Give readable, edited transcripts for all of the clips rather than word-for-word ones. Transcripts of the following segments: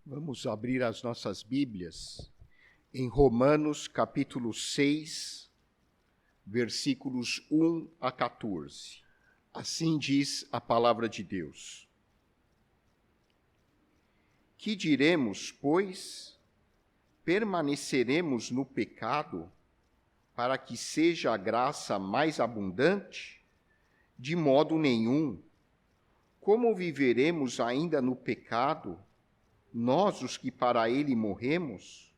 Vamos abrir as nossas Bíblias em Romanos, capítulo 6, versículos 1 a 14. Assim diz a palavra de Deus. Que diremos, pois? Permaneceremos no pecado para que seja a graça mais abundante? De modo nenhum. Como viveremos ainda no pecado, nós os que para ele morremos?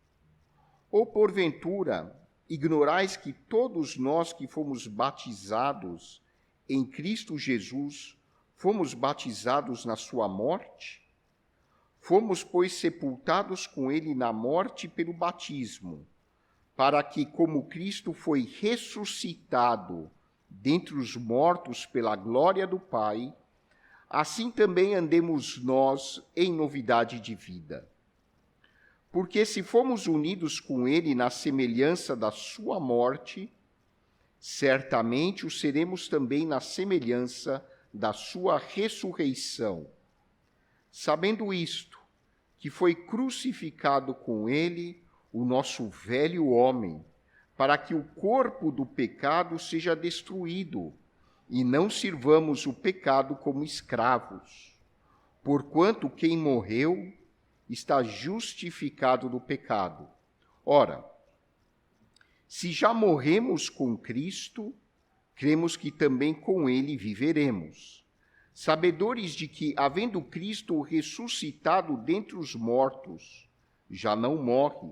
Ou porventura, ignorais que todos nós que fomos batizados em Cristo Jesus, fomos batizados na sua morte? Fomos, pois, sepultados com ele na morte pelo batismo, para que, como Cristo foi ressuscitado dentre os mortos pela glória do Pai, assim também andemos nós em novidade de vida. Porque se fomos unidos com ele na semelhança da sua morte, certamente o seremos também na semelhança da sua ressurreição. Sabendo isto, que foi crucificado com ele o nosso velho homem, para que o corpo do pecado seja destruído, e não sirvamos o pecado como escravos, porquanto quem morreu está justificado do pecado. Ora, se já morremos com Cristo, cremos que também com ele viveremos, sabedores de que, havendo Cristo ressuscitado dentre os mortos, já não morre,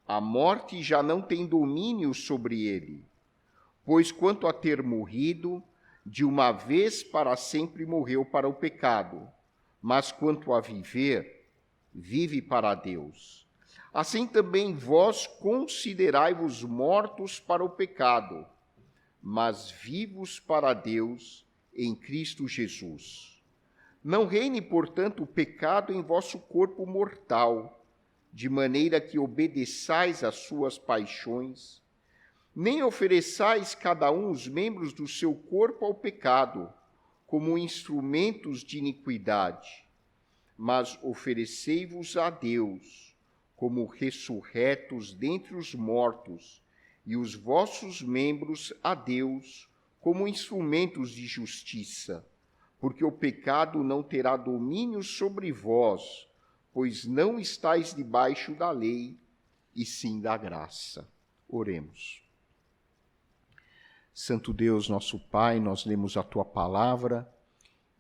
a morte já não tem domínio sobre ele, pois quanto a ter morrido, de uma vez para sempre morreu para o pecado, mas quanto a viver, vive para Deus. Assim também vós considerai-vos mortos para o pecado, mas vivos para Deus em Cristo Jesus. Não reine, portanto, o pecado em vosso corpo mortal, de maneira que obedeçais às suas paixões, nem ofereçais cada um os membros do seu corpo ao pecado, como instrumentos de iniquidade, mas oferecei-vos a Deus, como ressurretos dentre os mortos, e os vossos membros a Deus, como instrumentos de justiça, porque o pecado não terá domínio sobre vós, pois não estáis debaixo da lei, e sim da graça. Oremos. Santo Deus, nosso Pai, nós lemos a Tua palavra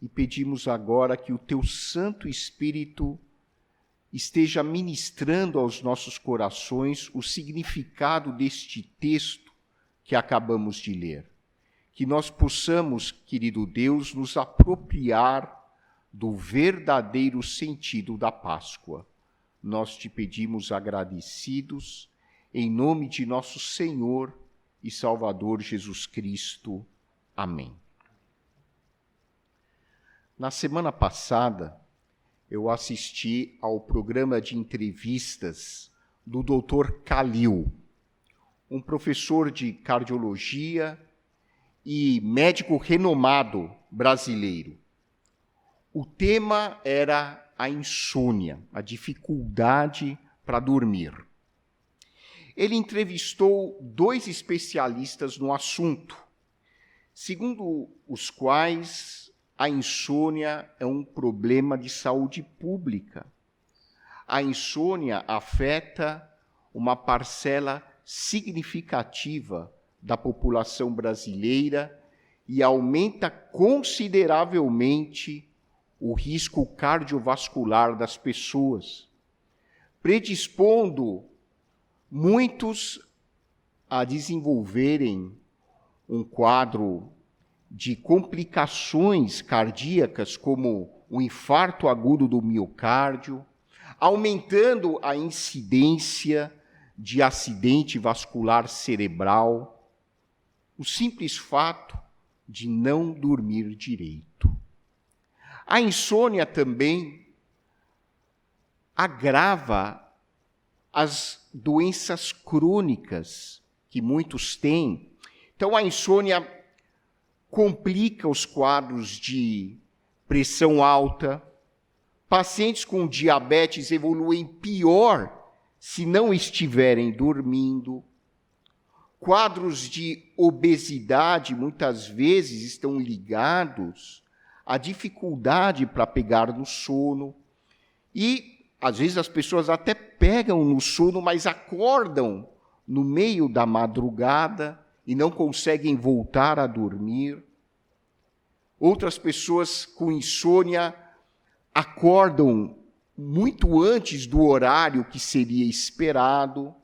e pedimos agora que o Teu Santo Espírito esteja ministrando aos nossos corações o significado deste texto que acabamos de ler. Que nós possamos, querido Deus, nos apropriar do verdadeiro sentido da Páscoa. Nós te pedimos agradecidos, em nome de nosso Senhor e Salvador Jesus Cristo. Amém. Na semana passada, eu assisti ao programa de entrevistas do Dr. Kalil, um professor de cardiologia e médico renomado brasileiro. O tema era a insônia, a dificuldade para dormir. Ele entrevistou 2 especialistas no assunto, segundo os quais a insônia é um problema de saúde pública. A insônia afeta uma parcela significativa da população brasileira e aumenta consideravelmente o risco cardiovascular das pessoas, predispondo muitos a desenvolverem um quadro de complicações cardíacas, como o infarto agudo do miocárdio, aumentando a incidência de acidente vascular cerebral, o simples fato de não dormir direito. A insônia também agrava as doenças crônicas que muitos têm. Então, a insônia complica os quadros de pressão alta, Pacientes com diabetes evoluem pior se não estiverem dormindo. Quadros de obesidade muitas vezes estão ligados à dificuldade para pegar no sono. E, às vezes, as pessoas até pegam no sono, mas acordam no meio da madrugada e não conseguem voltar a dormir. Outras pessoas com insônia acordam muito antes do horário que seria esperado.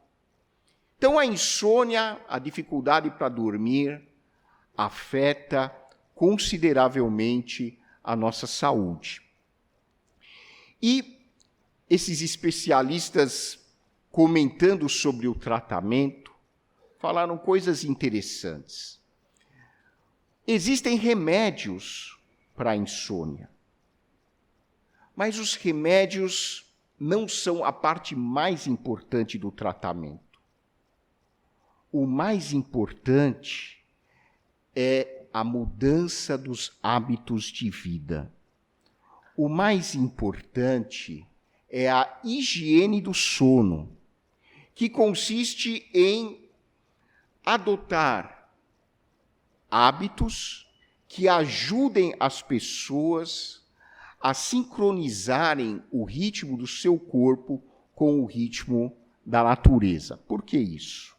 Então, a insônia, a dificuldade para dormir, afeta consideravelmente a nossa saúde. E esses especialistas, comentando sobre o tratamento, falaram coisas interessantes. Existem remédios para a insônia, mas os remédios não são a parte mais importante do tratamento. O mais importante é a mudança dos hábitos de vida. O mais importante é a higiene do sono, que consiste em adotar hábitos que ajudem as pessoas a sincronizarem o ritmo do seu corpo com o ritmo da natureza. Por que isso?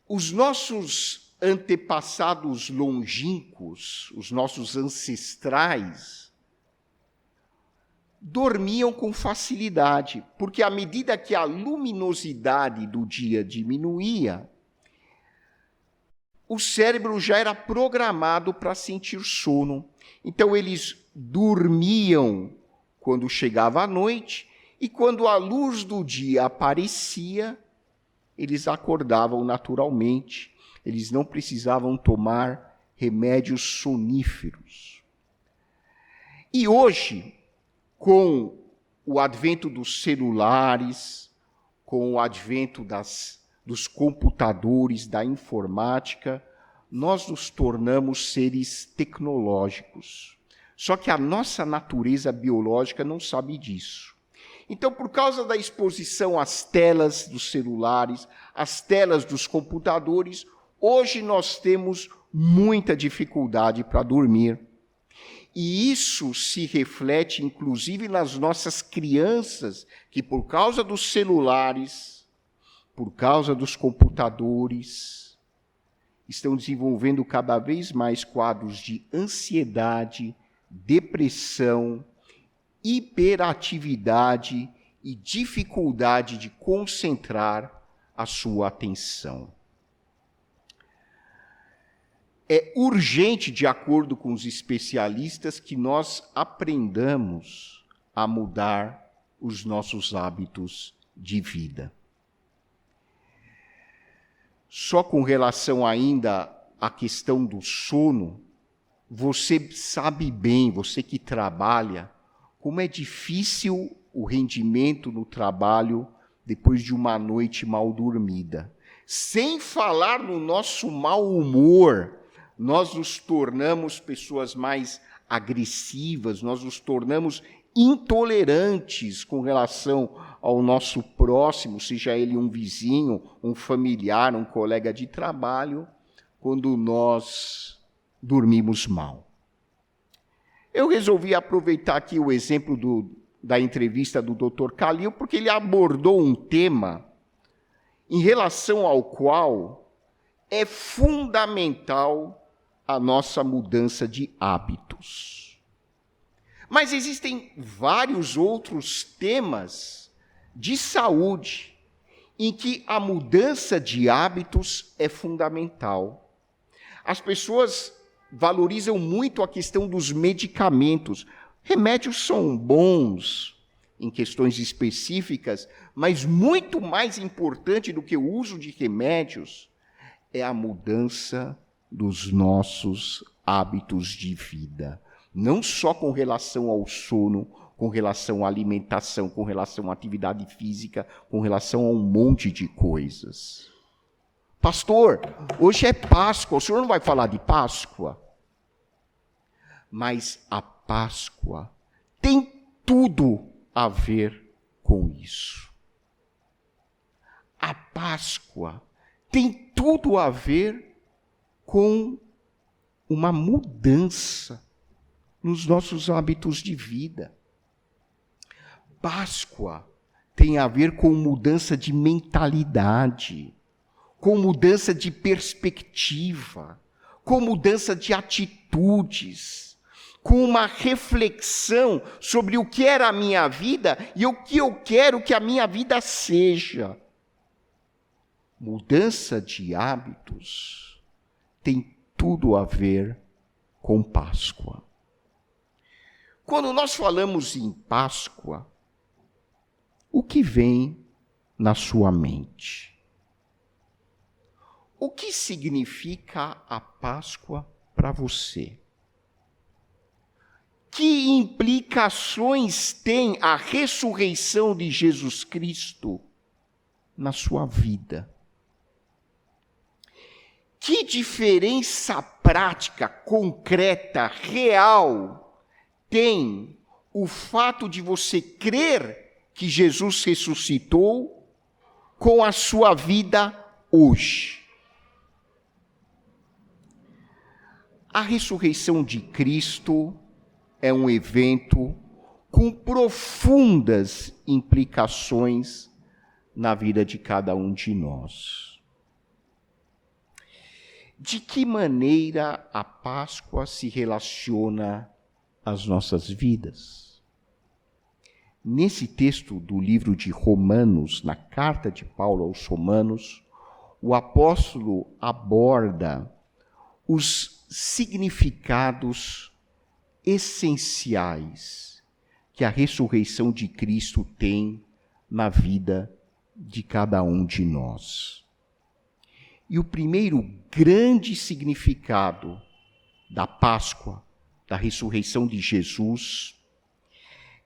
Os nossos antepassados longínquos, os nossos ancestrais, dormiam com facilidade, porque à medida que a luminosidade do dia diminuía, o cérebro já era programado para sentir sono. Então, eles dormiam quando chegava a noite, e quando a luz do dia aparecia, eles acordavam naturalmente. Eles não precisavam tomar remédios soníferos. E hoje, com o advento dos celulares, com o advento dos computadores, da informática, nós nos tornamos seres tecnológicos. Só que a nossa natureza biológica não sabe disso. Então, por causa da exposição às telas dos celulares, às telas dos computadores, hoje nós temos muita dificuldade para dormir. E isso se reflete, inclusive, nas nossas crianças, que por causa dos celulares, por causa dos computadores, estão desenvolvendo cada vez mais quadros de ansiedade, depressão, hiperatividade e dificuldade de concentrar a sua atenção. É urgente, de acordo com os especialistas, que nós aprendamos a mudar os nossos hábitos de vida. Só com relação ainda à questão do sono, você sabe bem, você que trabalha, como é difícil o rendimento no trabalho depois de uma noite mal dormida. Sem falar no nosso mau humor, nós nos tornamos pessoas mais agressivas, nós nos tornamos intolerantes com relação ao nosso próximo, seja ele um vizinho, um familiar, um colega de trabalho, quando nós dormimos mal. Eu resolvi aproveitar aqui o exemplo da entrevista do Dr. Kalil, porque ele abordou um tema em relação ao qual é fundamental a nossa mudança de hábitos. Mas existem vários outros temas de saúde em que a mudança de hábitos é fundamental. As pessoas valorizam muito a questão dos medicamentos. Remédios são bons em questões específicas, mas muito mais importante do que o uso de remédios é a mudança dos nossos hábitos de vida. Não só com relação ao sono, com relação à alimentação, com relação à atividade física, com relação a um monte de coisas. Pastor, hoje é Páscoa, o senhor não vai falar de Páscoa? Mas a Páscoa tem tudo a ver com isso. A Páscoa tem tudo a ver com uma mudança nos nossos hábitos de vida. Páscoa tem a ver com mudança de mentalidade, com mudança de perspectiva, com mudança de atitudes, com uma reflexão sobre o que era a minha vida e o que eu quero que a minha vida seja. Mudança de hábitos tem tudo a ver com Páscoa. Quando nós falamos em Páscoa, o que vem na sua mente? O que significa a Páscoa para você? Que implicações tem a ressurreição de Jesus Cristo na sua vida? Que diferença prática, concreta, real tem o fato de você crer que Jesus ressuscitou com a sua vida hoje? A ressurreição de Cristo é um evento com profundas implicações na vida de cada um de nós. De que maneira a Páscoa se relaciona às nossas vidas? Nesse texto do livro de Romanos, na carta de Paulo aos Romanos, o apóstolo aborda os significados essenciais que a ressurreição de Cristo tem na vida de cada um de nós. E o primeiro grande significado da Páscoa, da ressurreição de Jesus,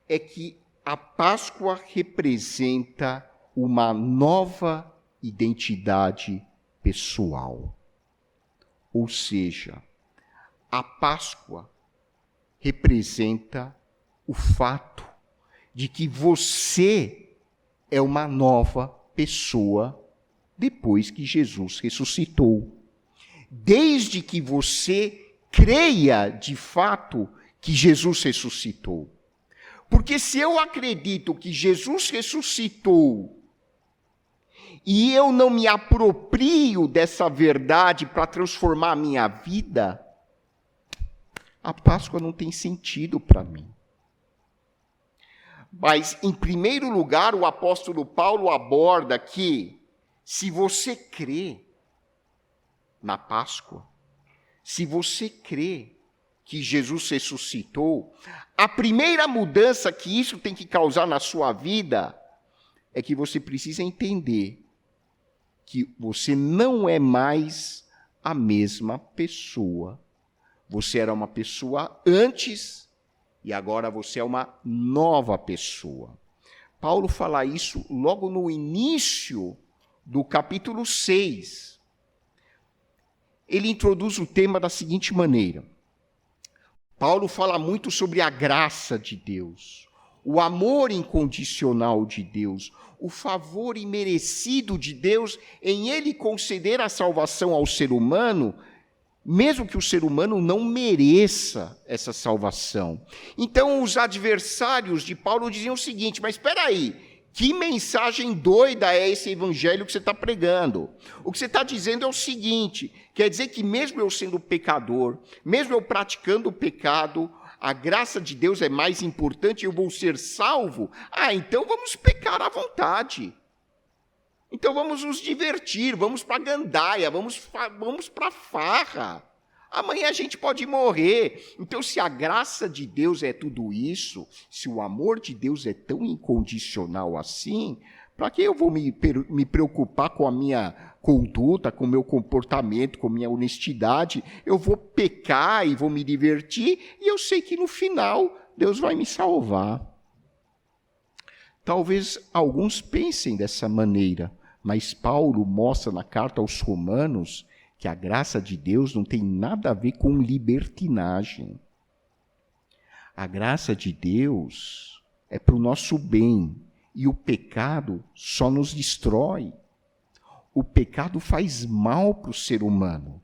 é que a Páscoa representa uma nova identidade pessoal. Ou seja, a Páscoa representa o fato de que você é uma nova pessoa depois que Jesus ressuscitou. Desde que você creia de fato que Jesus ressuscitou. Porque se eu acredito que Jesus ressuscitou e eu não me aproprio dessa verdade para transformar a minha vida, a Páscoa não tem sentido para mim. Mas, em primeiro lugar, o apóstolo Paulo aborda que, se você crê na Páscoa, se você crê que Jesus ressuscitou, a primeira mudança que isso tem que causar na sua vida é que você precisa entender que você não é mais a mesma pessoa. Você era uma pessoa antes e agora você é uma nova pessoa. Paulo fala isso logo no início do capítulo 6. Ele introduz o tema da seguinte maneira. Paulo fala muito sobre a graça de Deus, o amor incondicional de Deus, o favor imerecido de Deus em ele conceder a salvação ao ser humano, mesmo que o ser humano não mereça essa salvação. Então, os adversários de Paulo diziam o seguinte: mas espera aí, que mensagem doida é esse evangelho que você está pregando? O que você está dizendo é o seguinte, quer dizer que mesmo eu sendo pecador, mesmo eu praticando o pecado, a graça de Deus é mais importante e eu vou ser salvo? Ah, então vamos pecar à vontade. Então vamos nos divertir, vamos para a gandaia, vamos para a farra. Amanhã a gente pode morrer. Então, se a graça de Deus é tudo isso, se o amor de Deus é tão incondicional assim, para que eu vou me preocupar com a minha conduta, com o meu comportamento, com a minha honestidade? Eu vou pecar e vou me divertir, e eu sei que no final Deus vai me salvar. Talvez alguns pensem dessa maneira, mas Paulo mostra na carta aos Romanos que a graça de Deus não tem nada a ver com libertinagem. A graça de Deus é para o nosso bem, e o pecado só nos destrói. O pecado faz mal para o ser humano.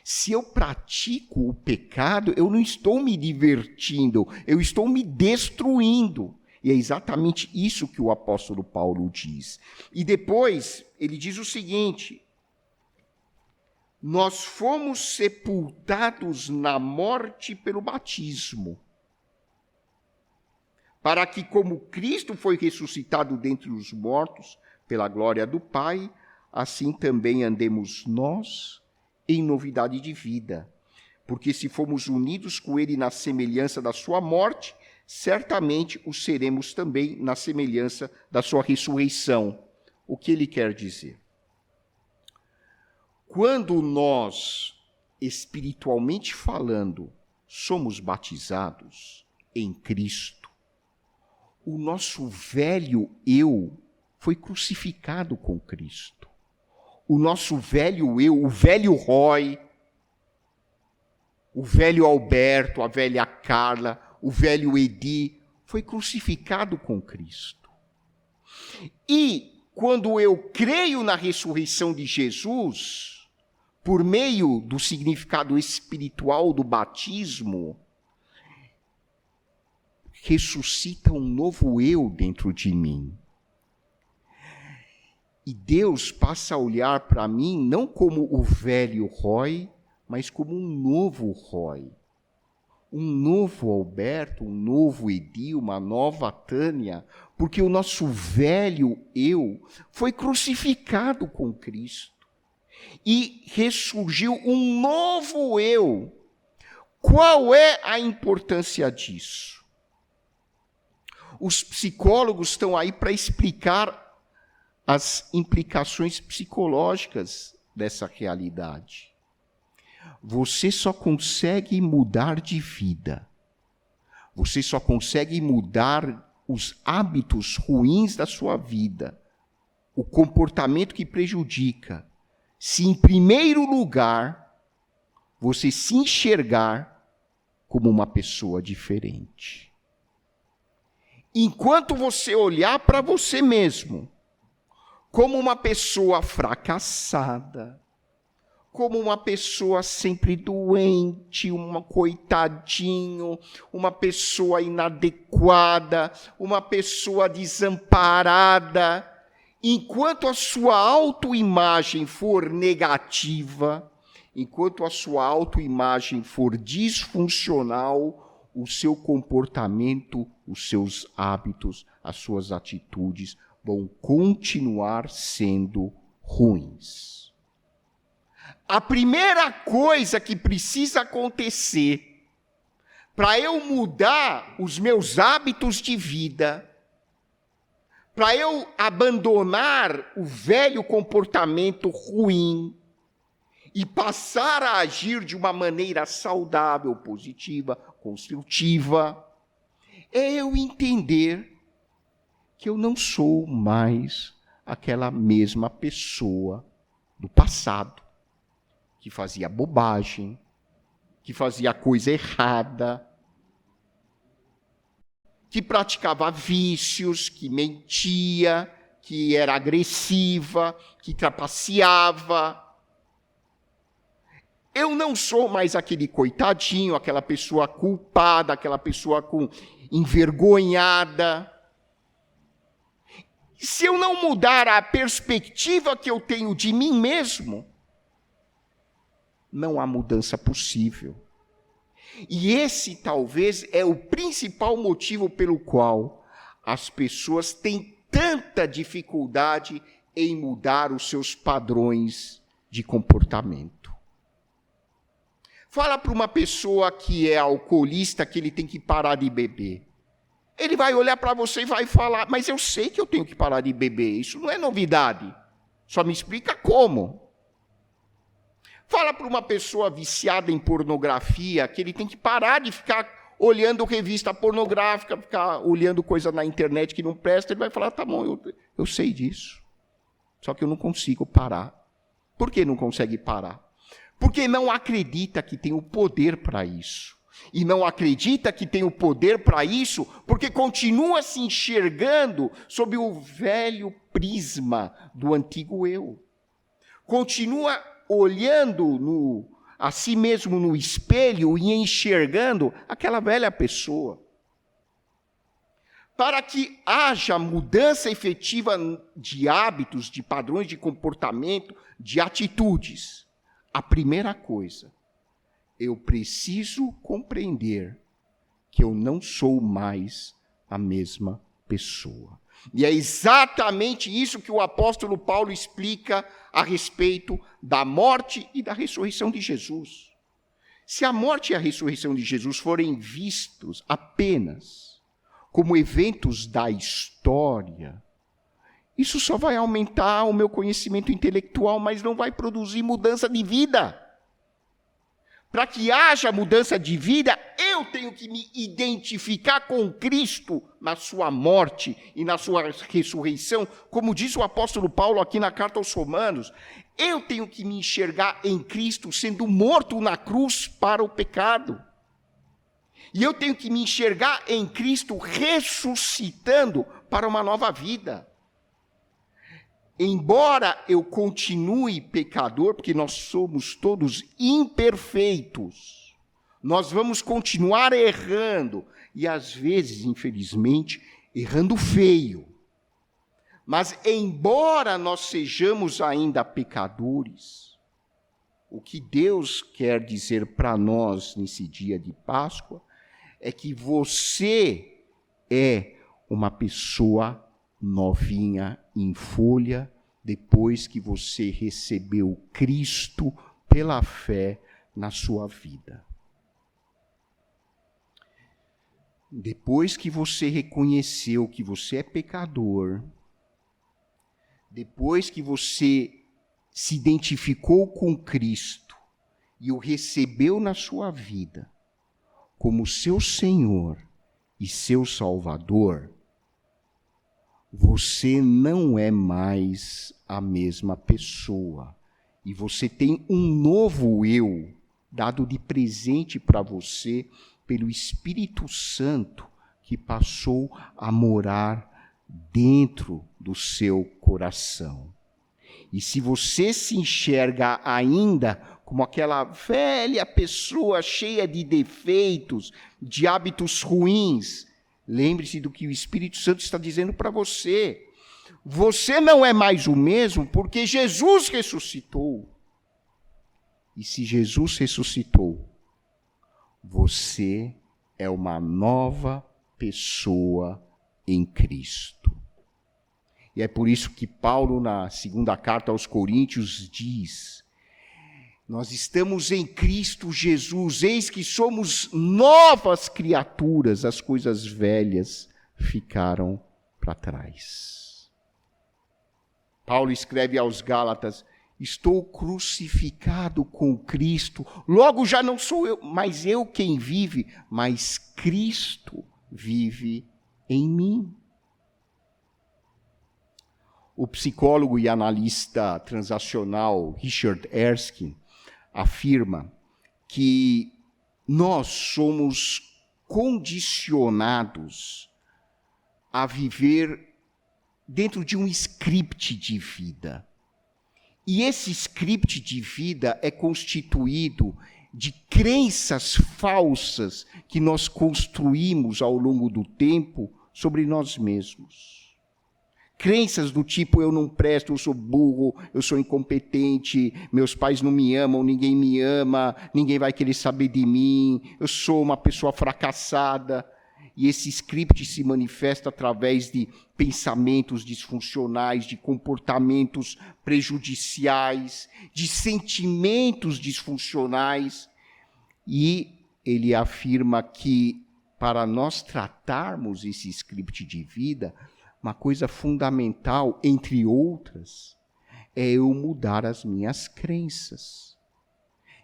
Se eu pratico o pecado, eu não estou me divertindo, eu estou me destruindo. E é exatamente isso que o apóstolo Paulo diz. E depois ele diz o seguinte: nós fomos sepultados na morte pelo batismo, para que, como Cristo foi ressuscitado dentre os mortos pela glória do Pai, assim também andemos nós em novidade de vida. Porque se fomos unidos com ele na semelhança da sua morte, certamente o seremos também na semelhança da sua ressurreição. O que ele quer dizer? Quando nós, espiritualmente falando, somos batizados em Cristo, o nosso velho eu foi crucificado com Cristo. O nosso velho eu, o velho Roy, o velho Alberto, a velha Carla, o velho Edi, foi crucificado com Cristo. E quando eu creio na ressurreição de Jesus, por meio do significado espiritual do batismo, ressuscita um novo eu dentro de mim. E Deus passa a olhar para mim não como o velho Roy, mas como um novo Roy. Um novo Alberto, um novo Edi, uma nova Tânia, porque o nosso velho eu foi crucificado com Cristo. E ressurgiu um novo eu. Qual é a importância disso? Os psicólogos estão aí para explicar as implicações psicológicas dessa realidade. Você só consegue mudar de vida. Você só consegue mudar os hábitos ruins da sua vida, o comportamento que prejudica, se em primeiro lugar você se enxergar como uma pessoa diferente. Enquanto você olhar para você mesmo como uma pessoa fracassada, como uma pessoa sempre doente, um coitadinho, uma pessoa inadequada, uma pessoa desamparada, enquanto a sua autoimagem for negativa, enquanto a sua autoimagem for disfuncional, o seu comportamento, os seus hábitos, as suas atitudes vão continuar sendo ruins. A primeira coisa que precisa acontecer para eu mudar os meus hábitos de vida, para eu abandonar o velho comportamento ruim e passar a agir de uma maneira saudável, positiva, construtiva, é eu entender que eu não sou mais aquela mesma pessoa do passado, que fazia bobagem, que fazia coisa errada, que praticava vícios, que mentia, que era agressiva, que trapaceava. Eu não sou mais aquele coitadinho, aquela pessoa culpada, aquela pessoa envergonhada. Se eu não mudar a perspectiva que eu tenho de mim mesmo, não há mudança possível. E esse talvez é o principal motivo pelo qual as pessoas têm tanta dificuldade em mudar os seus padrões de comportamento. Fala para uma pessoa que é alcoolista que ele tem que parar de beber. Ele vai olhar para você e vai falar, mas eu sei que eu tenho que parar de beber, isso não é novidade. Só me explica como. Fala para uma pessoa viciada em pornografia que ele tem que parar de ficar olhando revista pornográfica, ficar olhando coisa na internet que não presta. Ele vai falar, tá bom, eu sei disso. Só que eu não consigo parar. Por que não consegue parar? Porque não acredita que tem o poder para isso. E não acredita que tem o poder para isso, porque continua se enxergando sob o velho prisma do antigo eu. Continua olhando a si mesmo no espelho e enxergando aquela velha pessoa. Para que haja mudança efetiva de hábitos, de padrões de comportamento, de atitudes, a primeira coisa, eu preciso compreender que eu não sou mais a mesma pessoa. E é exatamente isso que o apóstolo Paulo explica a respeito da morte e da ressurreição de Jesus. Se a morte e a ressurreição de Jesus forem vistos apenas como eventos da história, isso só vai aumentar o meu conhecimento intelectual, mas não vai produzir mudança de vida. Para que haja mudança de vida, eu tenho que me identificar com Cristo na sua morte e na sua ressurreição, como diz o apóstolo Paulo aqui na carta aos Romanos. Eu tenho que me enxergar em Cristo sendo morto na cruz para o pecado. E eu tenho que me enxergar em Cristo ressuscitando para uma nova vida. Embora eu continue pecador, porque nós somos todos imperfeitos, nós vamos continuar errando, e às vezes, infelizmente, errando feio. Mas embora nós sejamos ainda pecadores, o que Deus quer dizer para nós nesse dia de Páscoa é que você é uma pessoa novinha em folha, depois que você recebeu Cristo pela fé na sua vida. Depois que você reconheceu que você é pecador, depois que você se identificou com Cristo e o recebeu na sua vida como seu Senhor e seu Salvador, você não é mais a mesma pessoa. E você tem um novo eu, dado de presente para você pelo Espírito Santo, que passou a morar dentro do seu coração. E se você se enxerga ainda como aquela velha pessoa cheia de defeitos, de hábitos ruins, lembre-se do que o Espírito Santo está dizendo para você. Você não é mais o mesmo porque Jesus ressuscitou. E se Jesus ressuscitou, você é uma nova pessoa em Cristo. E é por isso que Paulo, na segunda carta aos Coríntios, diz: nós estamos em Cristo Jesus, eis que somos novas criaturas, as coisas velhas ficaram para trás. Paulo escreve aos Gálatas: estou crucificado com Cristo, logo já não sou eu, mas eu quem vive, mas Cristo vive em mim. O psicólogo e analista transacional Richard Erskine afirma que nós somos condicionados a viver dentro de um script de vida. E esse script de vida é constituído de crenças falsas que nós construímos ao longo do tempo sobre nós mesmos. Crenças do tipo: eu não presto, eu sou burro, eu sou incompetente, meus pais não me amam, ninguém me ama, ninguém vai querer saber de mim, eu sou uma pessoa fracassada. E esse script se manifesta através de pensamentos disfuncionais, de comportamentos prejudiciais, de sentimentos disfuncionais. E ele afirma que, para nós tratarmos esse script de vida, uma coisa fundamental, entre outras, é eu mudar as minhas crenças.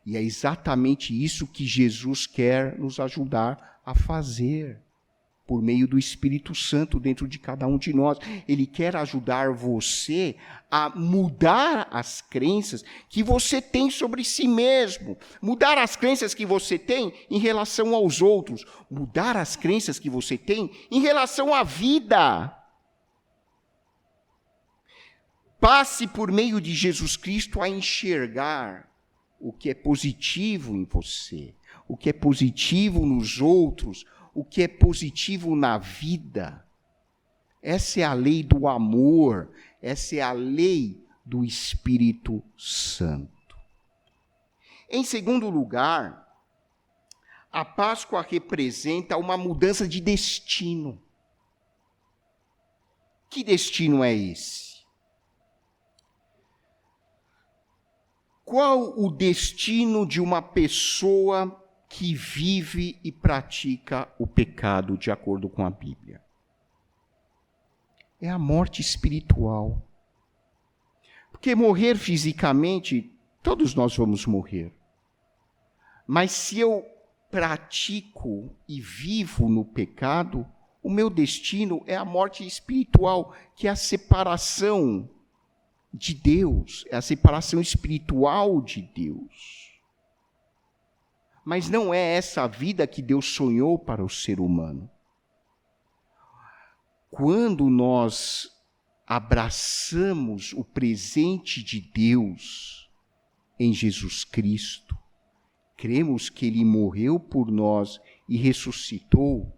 E é exatamente isso que Jesus quer nos ajudar a fazer. por meio do Espírito Santo dentro de cada um de nós. Ele quer ajudar você a mudar as crenças que você tem sobre si mesmo, mudar as crenças que você tem em relação aos outros, mudar as crenças que você tem em relação à vida. Passe por meio de Jesus Cristo a enxergar o que é positivo em você, o que é positivo nos outros, o que é positivo na vida. Essa é a lei do amor, essa é a lei do Espírito Santo. Em segundo lugar, a Páscoa representa uma mudança de destino. Que destino é esse? Qual o destino de uma pessoa que vive e pratica o pecado de acordo com a Bíblia? É a morte espiritual. Porque morrer fisicamente, todos nós vamos morrer. Mas se eu pratico e vivo no pecado, o meu destino é a morte espiritual, que é a separação de Deus, é a separação espiritual de Deus. Mas não é essa a vida que Deus sonhou para o ser humano. Quando nós abraçamos o presente de Deus em Jesus Cristo, cremos que Ele morreu por nós e ressuscitou,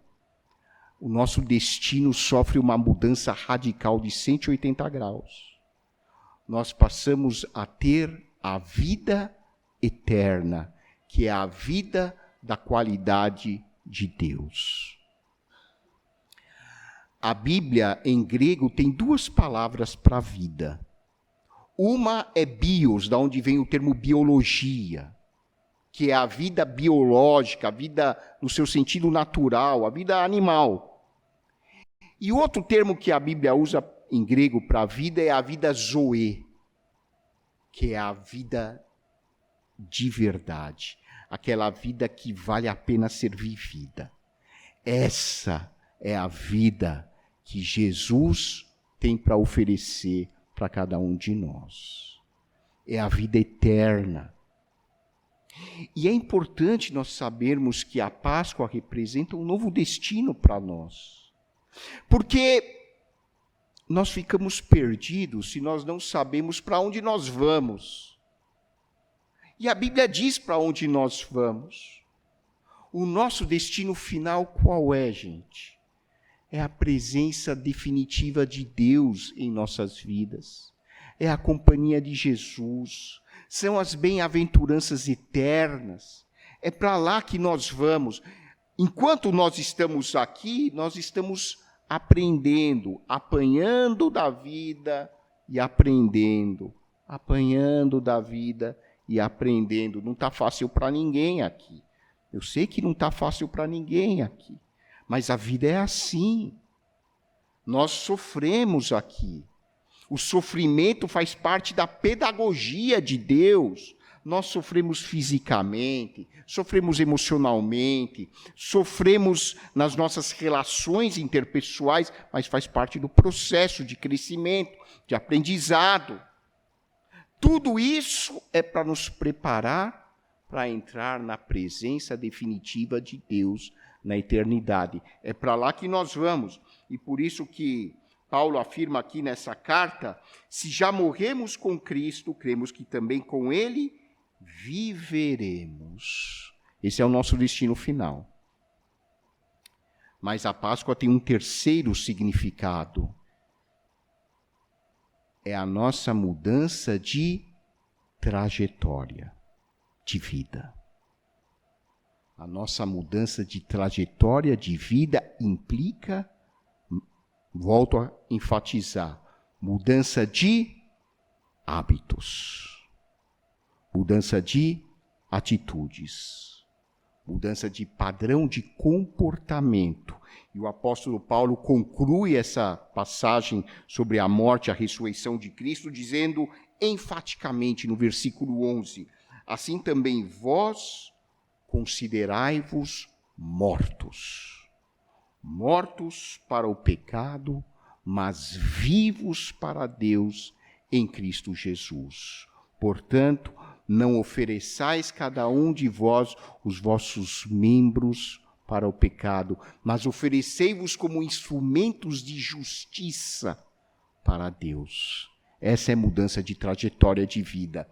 o nosso destino sofre uma mudança radical de 180 graus. Nós passamos a ter a vida eterna, que é a vida da qualidade de Deus. A Bíblia, em grego, tem duas palavras para vida. Uma é bios, da onde vem o termo biologia, que é a vida biológica, a vida no seu sentido natural, a vida animal. E outro termo que a Bíblia usa em grego para a vida é a vida zoe, que é a vida de verdade, aquela vida que vale a pena ser vivida. Essa é a vida que Jesus tem para oferecer para cada um de nós. É a vida eterna. E é importante nós sabermos que a Páscoa representa um novo destino para nós. Porque nós ficamos perdidos se nós não sabemos para onde nós vamos. E a Bíblia diz para onde nós vamos. O nosso destino final qual é, gente? É a presença definitiva de Deus em nossas vidas. É a companhia de Jesus. São as bem-aventuranças eternas. É para lá que nós vamos. Enquanto nós estamos aqui, nós estamos aprendendo, apanhando da vida e aprendendo. Apanhando da vida e aprendendo. Não está fácil para ninguém aqui. Eu sei que não está fácil para ninguém aqui. Mas a vida é assim. Nós sofremos aqui. O sofrimento faz parte da pedagogia de Deus. Nós sofremos fisicamente, sofremos emocionalmente, sofremos nas nossas relações interpessoais, mas faz parte do processo de crescimento, de aprendizado. Tudo isso é para nos preparar para entrar na presença definitiva de Deus na eternidade. É para lá que nós vamos. E por isso que Paulo afirma aqui nessa carta, se já morremos com Cristo, cremos que também com Ele viveremos. Esse é o nosso destino final. Mas a Páscoa tem um terceiro significado. É a nossa mudança de trajetória de vida. A nossa mudança de trajetória de vida implica, volto a enfatizar, mudança de hábitos, mudança de atitudes, mudança de padrão de comportamento. E o apóstolo Paulo conclui essa passagem sobre a morte e a ressurreição de Cristo, dizendo enfaticamente no versículo 11, assim também vós considerai-vos mortos. mortos para o pecado, mas vivos para Deus em Cristo Jesus. Portanto, não ofereçais cada um de vós os vossos membros para o pecado, mas oferecei-vos como instrumentos de justiça para Deus. Essa é mudança de trajetória de vida.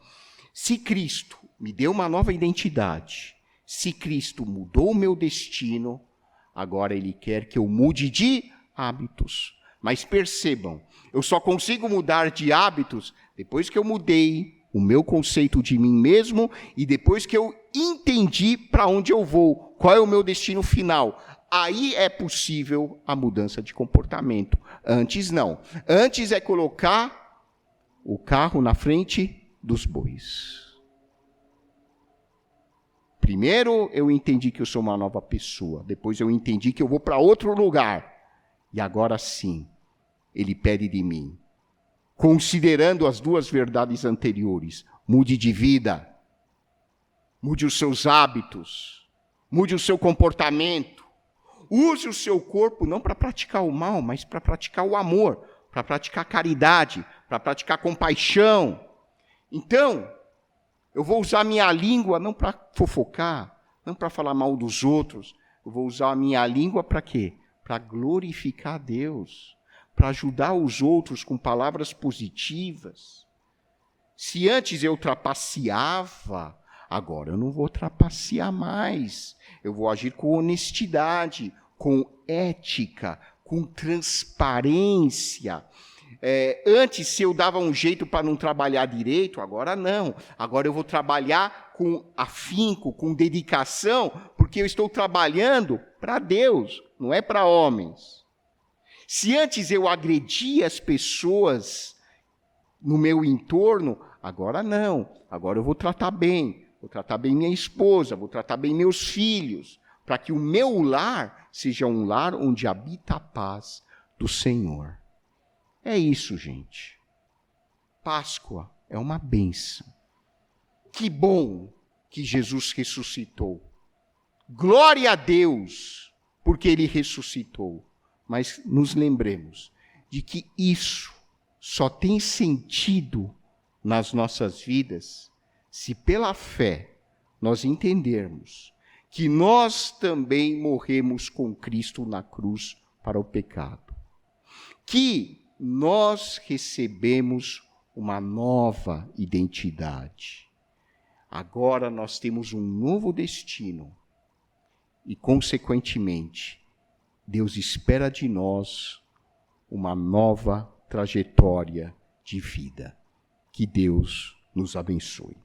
Se Cristo me deu uma nova identidade, se Cristo mudou o meu destino, agora Ele quer que eu mude de hábitos. Mas percebam, eu só consigo mudar de hábitos depois que eu mudei o meu conceito de mim mesmo e depois que eu entendi para onde eu vou, qual é o meu destino final. Aí é possível a mudança de comportamento. Antes não. Antes é colocar o carro na frente dos bois. Primeiro eu entendi que eu sou uma nova pessoa. Depois eu entendi que eu vou para outro lugar. E agora sim, Ele pede de mim, considerando as duas verdades anteriores, mude de vida, mude os seus hábitos, mude o seu comportamento, use o seu corpo não para praticar o mal, mas para praticar o amor, para praticar caridade, para praticar compaixão. Então, eu vou usar a minha língua não para fofocar, não para falar mal dos outros, eu vou usar a minha língua para quê? Para glorificar a Deus, para ajudar os outros com palavras positivas. Se antes eu trapaceava, agora eu não vou trapacear mais. Eu vou agir com honestidade, com ética, com transparência. Antes, se eu dava um jeito para não trabalhar direito, agora não. Agora eu vou trabalhar com afinco, com dedicação, porque eu estou trabalhando para Deus, não é para homens. Se antes eu agredia as pessoas no meu entorno, agora não. Agora eu vou tratar bem minha esposa, vou tratar bem meus filhos, para que o meu lar seja um lar onde habita a paz do Senhor. É isso, gente. Páscoa é uma bênção. Que bom que Jesus ressuscitou. Glória a Deus, porque Ele ressuscitou. Mas nos lembremos de que isso só tem sentido nas nossas vidas se pela fé nós entendermos que nós também morremos com Cristo na cruz para o pecado. Que nós recebemos uma nova identidade. Agora nós temos um novo destino e, consequentemente, Deus espera de nós uma nova trajetória de vida. Que Deus nos abençoe.